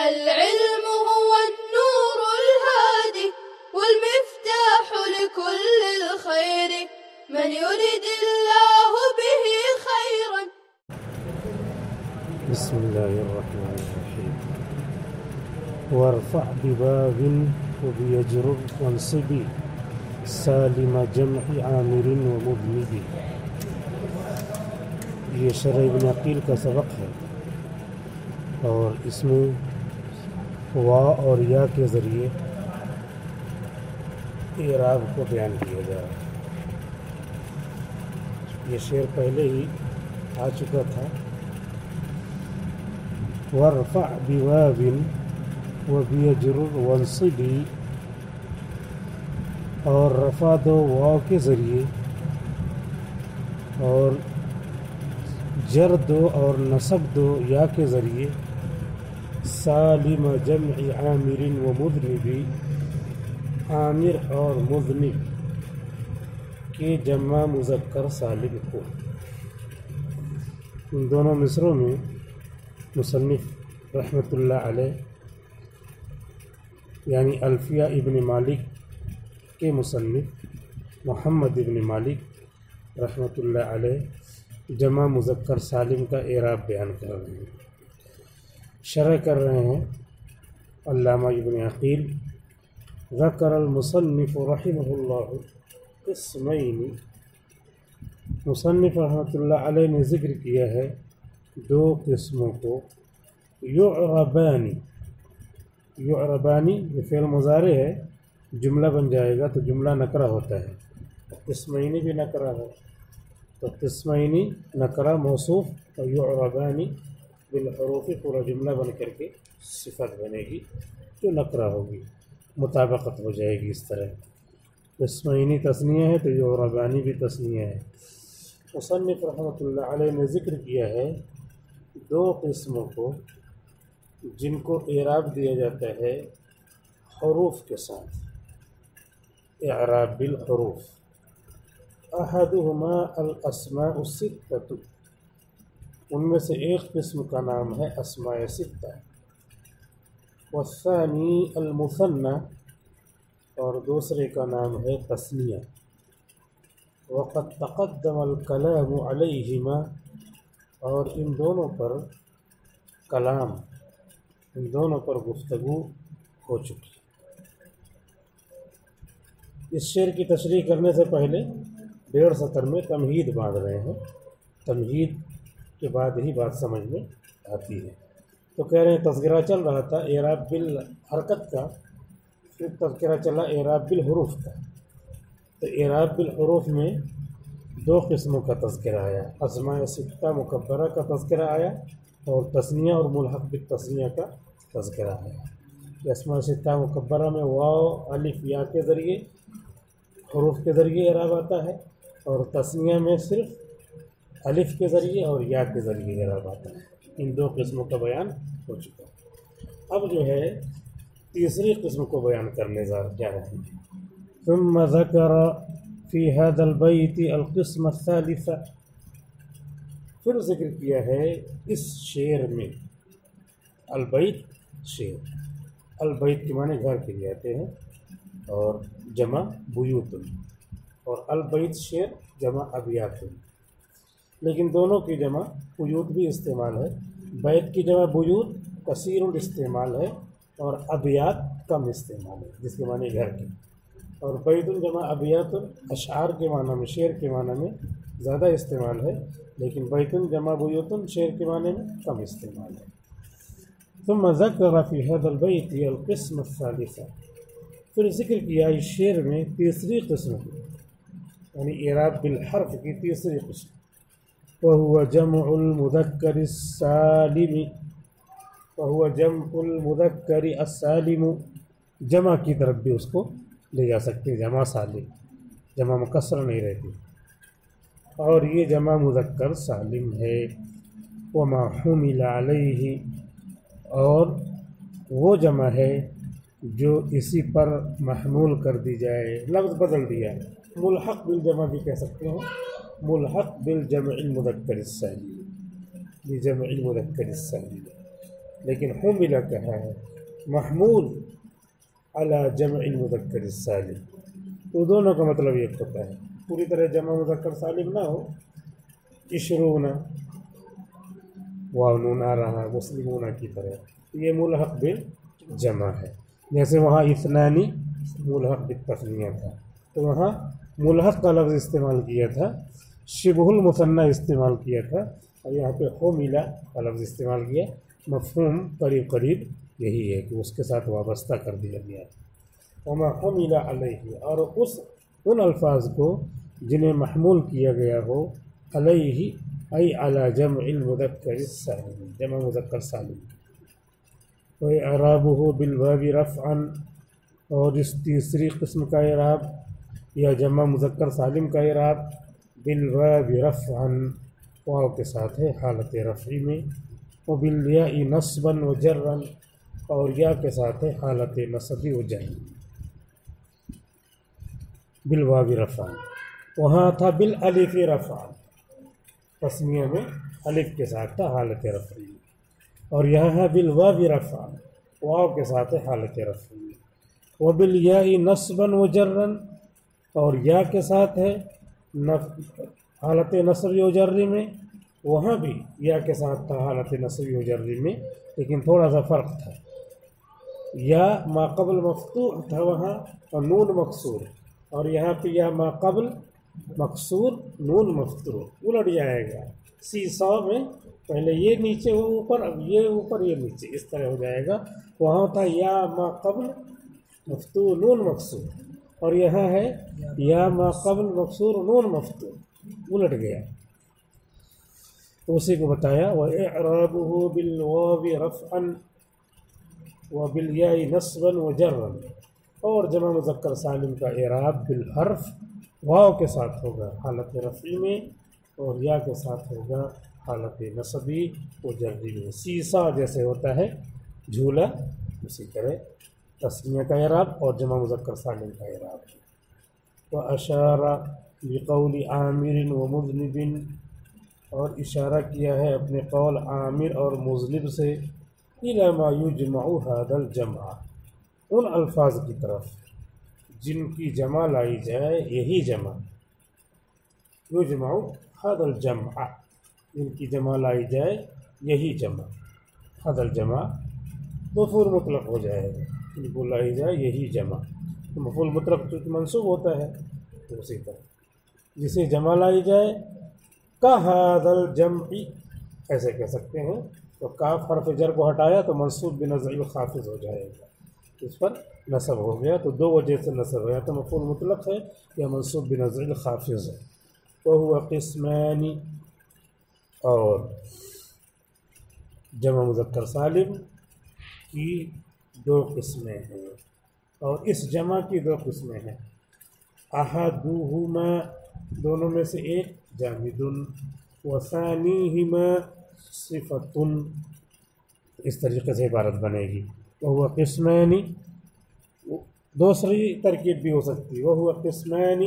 العلم هو النور الهادي والمفتاح لكل الخير من يرد الله به خيرا. بسم الله الرحمن الرحيم. وارفع بباب وبيجرر وانصبي سالم جمع عامر ومذنب. یہ شرح ابن عقیل کا سبق ہے اور اس میں وا اور یا کے ذریعے اعراب کو بیان کیا جا رہا ہے. یہ شعر پہلے ہی آ چکا تھا. وارفع بواب وبيجرر وانصبی، اور رفع دو واو کے ذریعے اور جر دو اور نصب دو یا کے ذریعے سالم جمع عامر و مذنب، عامر اور مذنب کے جمع مذکر سالم کو. ان دونوں مصروں میں مصنف رحمۃ اللہ علیہ یعنی الفیہ ابن مالک کے مصنف محمد ابن مالک رحمۃ اللہ علیہ جمع مذکر سالم کا اعراب بیان کر رہے ہیں. شرح کر رہے ہیں علامہ ابن عقیل. ذکر المصنف رحمہ اللہ قسمین، مصنف رحمۃ اللہ علیہ نے ذکر کیا ہے دو قسموں کو. یعربانی، یعربانی یہ فعل مضارع ہے، جملہ بن جائے گا تو جملہ نکرہ ہوتا ہے. قسمینی بھی نکرہ ہے تو قسمینی نکرہ موصوف اور یعربانی بالحروف پورا جملہ بن کر کے صفت بنے گی جو نکرہ ہوگی، مطابقت ہو جائے گی. اس طرح قسمینی تثنیہ ہے تو یعربانی بھی تثنیہ ہے. مصنف رحمۃ اللہ علیہ نے ذکر کیا ہے دو قسموں کو جن کو اعراب دیا جاتا ہے حروف کے ساتھ، اعراب بالحروف. احدہما الاسماء الستۃ، ان میں سے ایک قسم کا نام ہے اسماء ستہ. والثانی المثنى، اور دوسرے کا نام ہے تثنیہ. وقد تقدم الکلام علیہما، اور ان دونوں پر کلام، ان دونوں پر گفتگو ہو چکی. اس شعر کی تشریح کرنے سے پہلے 1.5 سطر میں تمہید باندھ رہے ہیں. تمہید کے بعد ہی بات سمجھ میں آتی ہے. تو کہہ رہے ہیں تذکرہ چل رہا تھا اعراب بالحرکت کا، پھر تذکرہ چلا اعراب بالحروف کا. تو اعراب بالحروف میں دو قسموں کا تذکرہ آیا، اسماء ستہ مکبرہ کا تذکرہ آیا اور تثنیہ اور ملحق بالتثنیہ کا تذکرہ آیا. اسماء ستہ مکبرہ میں واو الف یا کے ذریعے حروف کے ذریعے اعراب آتا ہے اور تثنیہ میں صرف الف کے ذریعے اور یا کے ذریعے اعراب آتا ہے. ان دو قسموں کا بیان ہو چکا. اب جو ہے تیسری قسم کو بیان کرنے جا رہے ہیں. ثم ذکر فی هذا البیت القسم الثالث، پھر ذکر کیا ہے اس شعر میں. البیت شعر، البیت کے معنی گھر کے لیے آتے ہیں اور جمع بیوت، اور البیت شعر جمع ابیات، لیکن دونوں کی جمع بیوت بھی استعمال ہے. بیت کی جمع بیوت کثیر الاستعمال ہے اور ابیات کم استعمال ہے جس کے معنی گھر کے. اور بیت جمع ابیات اشعار کے معنی میں، شعر کے معنی میں زیادہ استعمال ہے، لیکن بیت جمع بیوت شعر کے معنی میں کم استعمال ہے. ثم ذکر فی هذا البیت القسم الثالث، پھر ذکر کیا اس شعر میں تیسری قسم کی، یعنی اعراب بالحرف کی تیسری قسم. وهو جمع المذکر السالم، وهو جمع المذکر السالم، جمع کی طرف بھی اس کو لے جا سکتے ہیں، جمع سالم، جمع مکسر نہیں رہتی، اور یہ جمع مذکر سالم ہے. وما حمل علیہ، اور وہ جمع ہے جو اسی پر محمول کر دی جائے. لفظ بدل دیا، ملحق بالجمع بھی کہہ سکتے ہیں، ملحق بالجمع المذکر السالم، بجمع المذکر السالم. لیکن حمل کہا ہے محمول علی جمع المذکر السالم، تو دونوں کا مطلب ایک ہوتا ہے، پوری طرح جمع مذکر سالم نہ ہو، عشرون واو نون آ رہا ہے مسلمون کی طرح، یہ ملحق بالجمع ہے، جیسے وہاں اثنانی ملحق بالتثنیہ تھا، تو وہاں ملحق کا لفظ استعمال کیا تھا، شبہ المثنی استعمال کیا تھا، اور یہاں پہ حمل کا لفظ استعمال کیا، مفہوم قریب قریب یہی ہے کہ اس کے ساتھ وابستہ کر دیا گیا، وما حمل علیہ، اور ان الفاظ کو جنہیں محمول کیا گیا ہو علیہ ای علی جمع المذکر السالم، جمع مذکر سالم، وإعرابه بالواو رفعا، اور اس تیسری قسم کا اعراب یا جمع مذکر سالم کا اعراب بالواو رفعا، واو کے ساتھ ہے حالت رفعی میں، وبالیاء نصبا وجرا، اور یا کے ساتھ ہے حالت نصبی و جر، بالواو رفعا، وہاں تھا بالالف رفعا، تسمیہ میں الف کے ساتھ تھا حالت رفعی، اور یہاں ہے بالواو رفعا، واو کے ساتھ ہے حالت رفعی، وبالیاء نصبا وجرا، اور یا کے ساتھ ہے حالت نصبی و جری میں، وہاں بھی یا کے ساتھ تھا حالت نصبی و جری میں، لیکن تھوڑا سا فرق تھا، یا ما قبل مفتوح تھا وہاں اور نون مکسور، اور یہاں پہ یا ما قبل مکسور نون مفتوح، الٹ جائے گا، سیسا میں پہلے یہ نیچے ہو اوپر، اب یہ اوپر یہ نیچے، اس طرح ہو جائے گا، وہاں تھا یا ما قبل مفتوح نون مکسور، اور یہاں ہے یا ما قبل مکسور نون مفتوح، الٹ گیا، تو اسی کو بتایا، وَإِعْرَابُهُ بِالْوَاوِ رَفْعًا وَبِالْيَاءِ نَصْبًا وَجَرًّا، اور جمع مذکر سالم کا اعراب بالحرف واو کے ساتھ ہوگا حالت رفعی میں، اور یا کے ساتھ ہوگا حالت نصبی و جری میں، سیسا جیسے ہوتا ہے جھولا، اسی طرح تسمیہ کا اعراب اور جمع مذکر سالم کا اعراب، وَأَشَارَ بِقَوْلِ عامر ومذنب، اور اشارہ کیا ہے اپنے قول عامر اور مذنب سے، إِلَى مَا يُجْمَعُ هَذَا الْجَمْعَ، ان الفاظ کی طرف جن کی جمع لائی جائے یہی جمع، یجمع هذا الجمع، جن کی جمع لائی جائے یہی جمع، هذا الجمع مفعول مطلق ہو جائے گا، جن کو لائی جائے یہی جمع، مفعول مطلق چونکہ منصوب ہوتا ہے، تو اسی طرح جسے جمع لائی جائے كهذا الجمع ایسے کہہ سکتے ہیں، تو کاف حرف جر کو ہٹایا تو منصوب بنزع الخافض ہو جائے گا، اس پر نصب ہو گیا، تو دو وجہ سے نصب ہو گیا، تو مفعول مطلق ہے یا منصوب بنزع الخافض ہے، وهو قسمان، اور جمع مذکر سالم کی دو قسمیں ہیں، اور اس جمع کی دو قسمیں ہیں، احدہما دونوں میں سے ایک جامد، وثانیہما صفت، اس طریقے سے عبارت بنے گی، وہو قسمان، دوسری ترکیب بھی ہو سکتی، وہو قسمان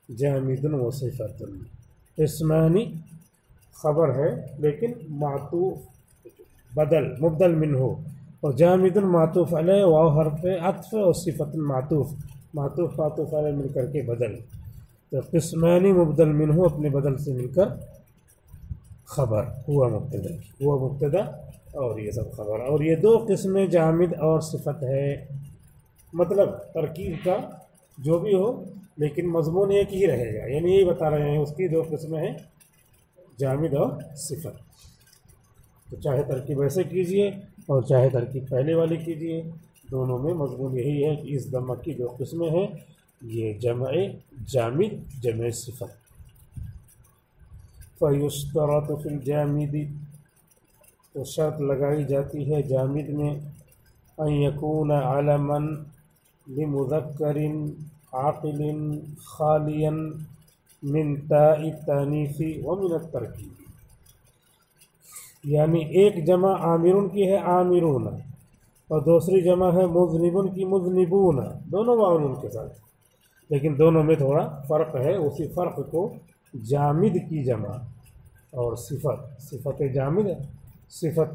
جامد و صفت، قسمان خبر ہے لیکن معطوف بدل مبدل منہ، اور جامد معطوف علیہ واو حرف عطف، اور صفت معطوف معطوف علیہ مل کر کے بدل، تو قسمانی مبدل منہ اپنے بدل سے مل کر خبر، ہوا مبتدا اور یہ سب خبر، اور یہ دو قسمیں جامد اور صفت ہے، مطلب ترکیب کا جو بھی ہو لیکن مضمون ایک ہی رہے گا، یعنی یہی بتا رہے ہیں اس کی دو قسمیں ہیں جامد اور صفت، تو چاہے ترکیب ایسے کیجئے اور چاہے ترکیب پہلے والی کیجئے، دونوں میں مضمون یہی ہے کہ اس ضمہ کی دو قسمیں ہیں، یہ جمع جامد، جمع صفت، فَيُشْتَرَطُ فِي الْجَامِدِ، تو شرط لگائی جاتی ہے جامد میں، أَن يَكُونَ عَلَمًا لِمُذَكَّرٍ عَاقِلٍ خَالِيًا مِنْ تَاءِ التَّانِيثِ وَمِنَ التَّرْکِیبِ، یعنی ایک جمع عامرون کی ہے عامرون، اور دوسری جمع ہے مذنبون کی مذنبون، دونوں واؤن کے ساتھ، لیکن دونوں میں تھوڑا فرق ہے، اسی فرق کو جامد کی جمع اور صفت جامد ہے، صفت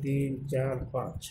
3 4 5,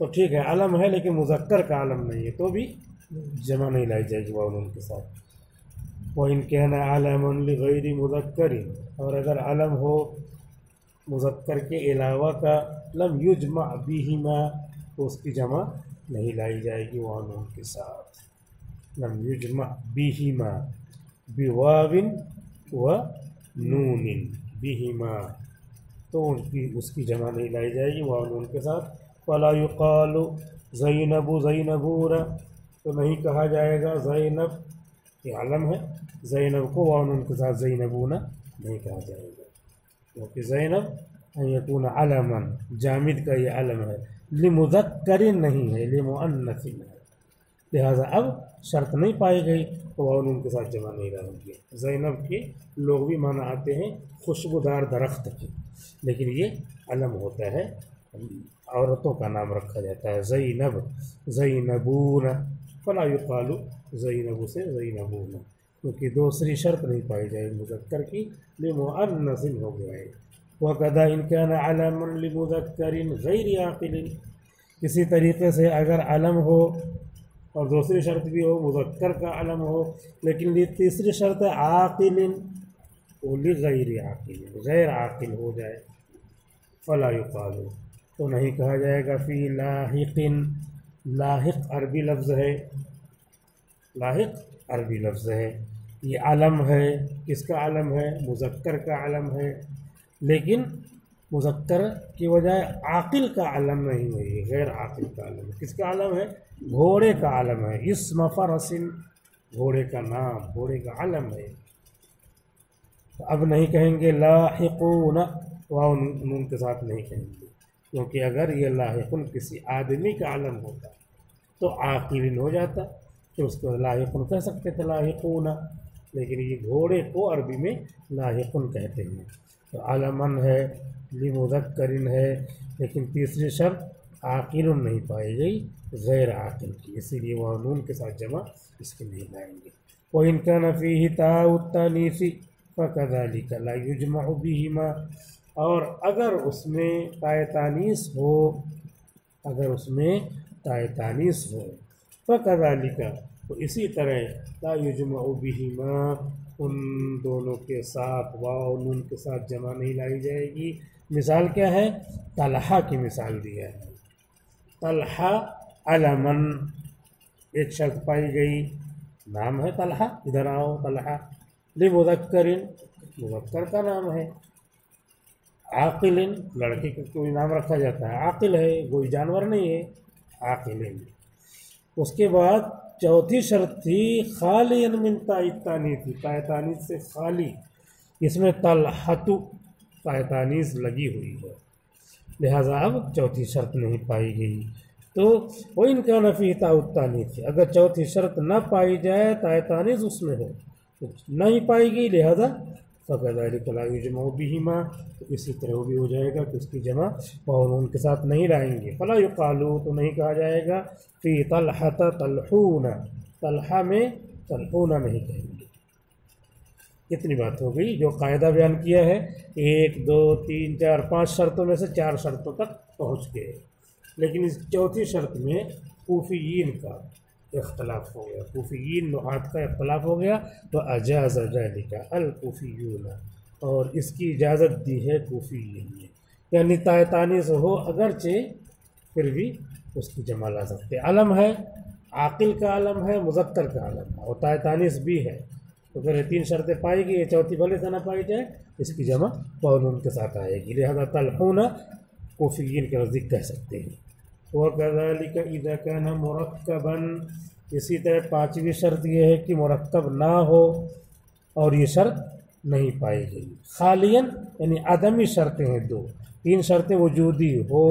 تو ٹھیک ہے علم ہے لیکن مذکر کا علم نہیں ہے تو بھی جمع نہیں لائی جائے گی واو نون کے ساتھ. وَإِنْ كَانَ عَلَمٌ لِغَيْرِ مُذَكَّرٍ، اور اگر علم ہو مذکر کے علاوہ کا لم یجمع بہما تو اس کی جمع نہیں لائی جائے گی واو نون کے ساتھ. لم یجمع بہما بواو و نون بہما تو اس کی جمع نہیں لائی جائے گی واو نون کے ساتھ. وَلَا يُقَالُ زَيْنَبُ زَيْنَبُونَ، تو نہیں کہا جائے گا زینب یہ علم ہے، زینب کو واو نون کے ساتھ زینبون نہیں کہا جائے گا کیونکہ زینب ان یکون علما جامد کا یہ علم ہے، لمذکر نہیں ہے، لمؤنث ہے، لہذا اب شرط نہیں پائی گئی تو واو نون کے ساتھ جمع نہیں رہیں گے. زینب کے لغوی معنی آتے ہیں خوشبودار درخت کے، لیکن یہ علم ہوتا ہے، عورتوں کا نام رکھا جاتا ہے. زینب زینبون فلا یقال زینب سے زینبون کیونکہ دوسری شرط نہیں پائی جائے مذکر کی، لمؤنث ہو گیا ہے. وَكَذَا إِنْ كَانَ عَلَمٌ لِمُذَكَّرٍ غَيْرِ عَاقِلٍ، اسی طریقے سے اگر علم ہو اور دوسری شرط بھی ہو مذکر کا علم ہو لیکن تیسری شرط ہے عاقل، وہ لغیر عاقل غیر عاقل ہو جائے، فلا یقال تو نہیں کہا جائے گا. فی لاحق، لاحق عربی لفظ ہے، لاحق عربی لفظ ہے، یہ علم ہے. کس کا علم ہے؟ مذکر کا علم ہے، لیکن مذکر کی وجہ عاقل کا علم نہیں ہے، یہ غیر عاقل کا علم ہے. کس کا علم ہے؟ گھوڑے کا علم ہے. اسم فرس، گھوڑے کا نام، گھوڑے کا علم ہے. تو اب نہیں کہیں گے لاحقون، واو نون کے ساتھ نہیں کہیں گے کیونکہ اگر یہ لاحقون کسی آدمی کا علم ہوتا تو عاقل ہو جاتا تو اس کو لاحقون کہہ سکتے تھے، لاحقون، لیکن یہ گھوڑے کو عربی میں لاحقون کہتے ہیں. تو علمن ہے، لمذکرن ہے، لیکن تیسری شرط عاقل نہیں پائی گئی، غیر عاقل کی، اسی لیے وہ نون کے ساتھ جمع اس کے نہیں لائیں گے. وَإِنْ كَانَ فِيهِ تَاءُ التَّانِيثِ فَكَذَلِكَ لَا يُجْمَعُ بِهِمَا، اور اگر اس میں تائے تانیث ہو، اگر اس میں تائے تانیث ہو فَكَذَلِكَ تو اسی طرح لا یجمع بِهِمَا ان دونوں کے ساتھ واو نون کے ساتھ جمع نہیں لائی جائے گی. مثال کیا ہے؟ طلحہ کی مثال دیا ہے. طلحہ علمن، ایک شرط پائی گئی، نام ہے طلحہ، ادھر آؤ طلحہ. لمذکرن، مذکر کا نام ہے. عاقل، لڑکے کا کوئی نام رکھا جاتا ہے، عاقل ہے، کوئی جانور نہیں ہے، عاقل. اس کے بعد چوتھی شرط تھی خالی من تاء التانیث، تاء تانیث سے خالی، اس میں طلحۃ تاء تانیث لگی ہوئی ہے، لہذا اب چوتھی شرط نہیں پائی گئی. تو وَإِنْ كَانَ فِيهِ تَاءُ التَّانِيثِ، اگر چوتھی شرط نہ پائی جائے تاء تانیث اس میں ہو تو نہیں پائی گئی، لہذا فَكَذَلِكَ لَا يُجْمَعُ بِهِمَا تو اسی طرح وہ بھی ہو جائے گا کہ اس کی جمع واو نون کے ساتھ نہیں لائیں گے. فَلَا يُقَالُ تو نہیں کہا جائے گا فِي طَلْحَةَ طَلْحُونَ، طلحہ میں طلحون نہیں کہیں گے. اتنی بات ہو گئی. جو قاعدہ بیان کیا ہے 1 2 3 4 5 شرطوں میں سے 4 شرطوں تک پہنچ گئے، لیکن اس چوتھی شرط میں کوفیین کا اختلاف ہو گیا، کوفیین نحات کا اختلاف ہو گیا. تو اجاز ذلک الکوفیون، اور اس کی اجازت دی ہے کوفیین نے، یعنی تاء تانیث ہو اگرچہ پھر بھی اس کی جمع لا سکتے. علم ہے، عاقل کا علم ہے، مذکر کا علم ہے، اور تاء تانیث بھی ہے، تو پھر 3 شرطیں پائی گئی، یہ چوتھی بھلے سے نہ پائی جائے اس کی جمع واو نون کے ساتھ آئے گی، لہذا طلحون کوفیین کے نزدیک کہہ سکتے ہیں. وَكَذَلِكَ إِذَا كَانَ مُرَكَّبًا، اسی طرح 5ویں شرط یہ ہے کہ مرکب نہ ہو، اور یہ شرط نہیں پائی گئی. خالین یعنی عدمی شرطیں ہیں 2، 3 شرطیں وجودی ہو،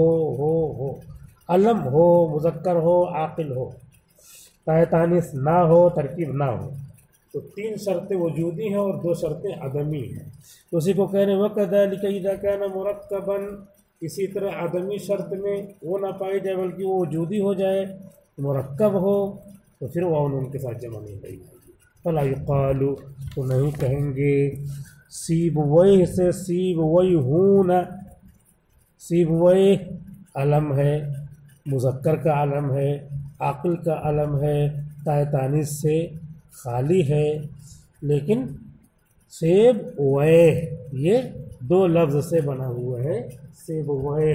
علم ہو، مذکر ہو، عاقل ہو، تاء تانیث نہ ہو، ترکیب نہ ہو. تو 3 شرطیں وجودی ہیں اور 2 شرطیں عدمی ہیں. تو اسی کو کہہ رہے ہیں وَكَذَلِكَ إِذَا كَانَ مُرَكَّبًا، اسی طرح عدمی شرط میں وہ نہ پائی جائے بلکہ وہ وجودی ہو جائے، مرکب ہو، تو پھر واو نون کے ساتھ جمع نہیں لگی جائے گی. فلا یقال تو نہیں کہیں گے سیبویہ سے سیبویہون، سیبویہ علم ہے، مذکر کا علم ہے، عاقل کا علم ہے، تائے تانیث سے خالی ہے، لیکن سیب وے یہ دو لفظ سے بنا ہوا ہے، سیب وے۔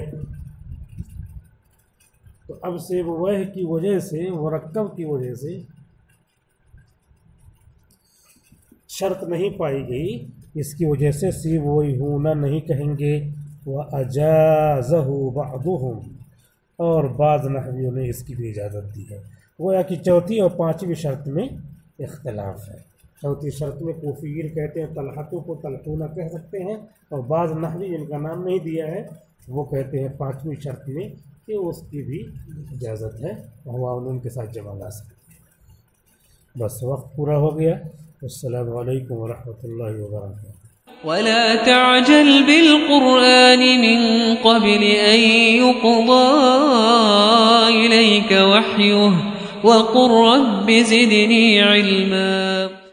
تو اب سیب وے کی وجہ سے، مرکب کی وجہ سے شرط نہیں پائی گئی، اس کی وجہ سے سیب وہی ہونا نہیں کہیں گے۔ وَأَجَازَهُ بَعْضُهُمْ، اور بعض نحویوں نے اس کی بھی اجازت دی ہے۔ گویا کہ چوتھی اور پانچویں شرط میں اختلاف ہے۔ چوتھی شرط میں کوفیین کہتے ہیں طلحتوں کو طلحونہ کہہ سکتے ہیں، اور بعض نحوی جن کا نام نہیں دیا ہے وہ کہتے ہیں پانچویں شرط میں کہ اس کی بھی اجازت ہے، ہوا کے ساتھ جمع لا سکتے ہیں۔ بس وقت پورا ہو گیا۔ السلام علیکم ورحمۃ اللہ وبرکاتہ۔ ولا تعجل بالقرآن من قبل أن يقضى إليك وحيه وقل رب زدني علما